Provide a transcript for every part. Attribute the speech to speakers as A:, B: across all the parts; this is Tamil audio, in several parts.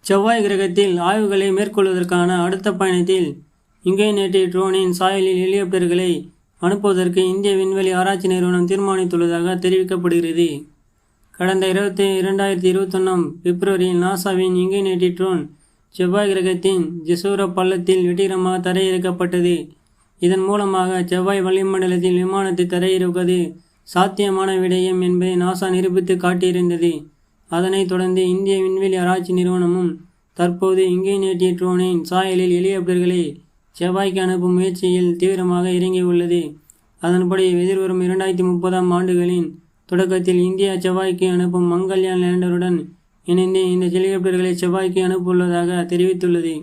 A: செவ்வாய் கிரகத்தில் ஆய்வுகளை மேற்கொள்வதற்கான அடுத்த பயணத்தில் இன்கைனேட்டி ட்ரோனின் சாயலில் ஹெலிகாப்டர்களை அனுப்புவதற்கு இந்திய விண்வெளி ஆராய்ச்சி நிறுவனம் தீர்மானித்துள்ளதாக தெரிவிக்கப்படுகிறது. கடந்த 2021 பிப்ரவரியில் நாசாவின் இன்கைனேட்டி ட்ரோன் செவ்வாய் கிரகத்தின் ஜெசூரா பள்ளத்தில் வெற்றிகரமாக தரையிறக்கப்பட்டது. இதன் மூலமாக செவ்வாய் வளிமண்டலத்தில் விமானத்தை தரையிறக்குவது சாத்தியமான விடயம் என்பதை நாசா நிரூபித்து காட்டியிருந்தது. அதனைத் தொடர்ந்து இந்திய விண்வெளி ஆராய்ச்சி நிறுவனமும் தற்போது இன்கைனேட்டி ட்ரோனின் சாயலில் ஹெலிகாப்டர்களை செவ்வாய்க்கு அனுப்பும் முயற்சியில் தீவிரமாக இறங்கியுள்ளது. அதன்படி எதிர்வரும் 2030ஆம் ஆண்டுகளின் தொடக்கத்தில் இந்தியா செவ்வாய்க்கு அனுப்பும் மங்கள்யான் லேண்டருடன் இணைந்து இந்த ஹெலிகாப்டர்களை செவ்வாய்க்கு அனுப்பவுள்ளதாக தெரிவித்துள்ளது.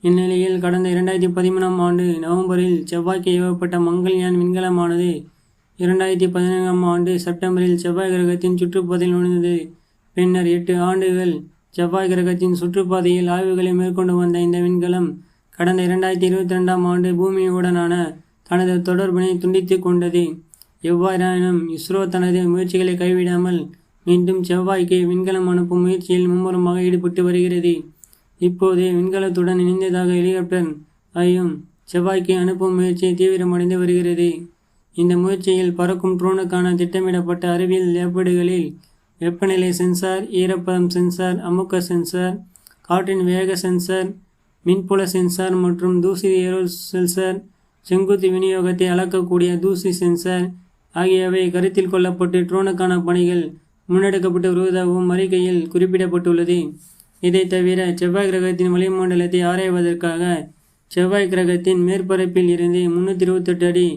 A: இந்நிலையில் கடந்த 2013ஆம் ஆண்டு நவம்பரில் செவ்வாய்க்கு ஏவப்பட்ட மங்கள்யான் விண்கலமானது 2014ஆம் ஆண்டு செப்டம்பரில் செவ்வாய் கிரகத்தின் சுற்றுப்பாதையில் நுழைந்தது. பின்னர் 8 ஆண்டுகள் செவ்வாய் கிரகத்தின் சுற்றுப்பாதையில் ஆய்வுகளை மேற்கொண்டு வந்த இந்த விண்கலம் கடந்த 2022ஆம் ஆண்டு பூமியுடனான தனது தொடர்பினை துண்டித்து கொண்டது. எவ்வாறாயினும் இஸ்ரோ தனது முயற்சிகளை கைவிடாமல் மீண்டும் செவ்வாய்க்கு விண்கலம் அனுப்பும் முயற்சியில் மும்முரமாக ஈடுபட்டு வருகிறது. இப்போது விண்கலத்துடன் இணைந்ததாக ஹெலிகாப்டர் ஐயும் செவ்வாய்க்கு அனுப்பும் முயற்சி தீவிரமடைந்து வருகிறது. இந்த முயற்சியில் பறக்கும் ட்ரோனுக்கான திட்டமிடப்பட்ட அறிவியல் ஏற்பாடுகளில் வெப்பநிலை சென்சார், ஈரப்பதம் சென்சார், அமுக்க சென்சார், காற்றின் வேக சென்சார், மின்புல சென்சார் மற்றும் தூசி சென்சார், செங்குத்து விநியோகத்தை அளக்கக்கூடிய தூசி சென்சார் ஆகியவை கருத்தில் கொள்ளப்பட்டு ட்ரோனுக்கான பணிகள் முன்னெடுக்கப்பட்டு வருவதாகவும் அறிக்கையில் குறிப்பிடப்பட்டுள்ளது. இதை தவிர செவ்வாய் கிரகத்தின் வளிமண்டலத்தை ஆராய்வதற்காக செவ்வாய் கிரகத்தின் மேற்பரப்பில் இருந்து 328 அடி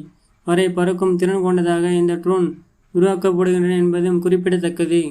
A: வரை பறக்கும் திறன் கொண்டதாக இந்த ட்ரோன் உருவாக்கப்படுகின்றன என்பதும் குறிப்பிடத்தக்கது.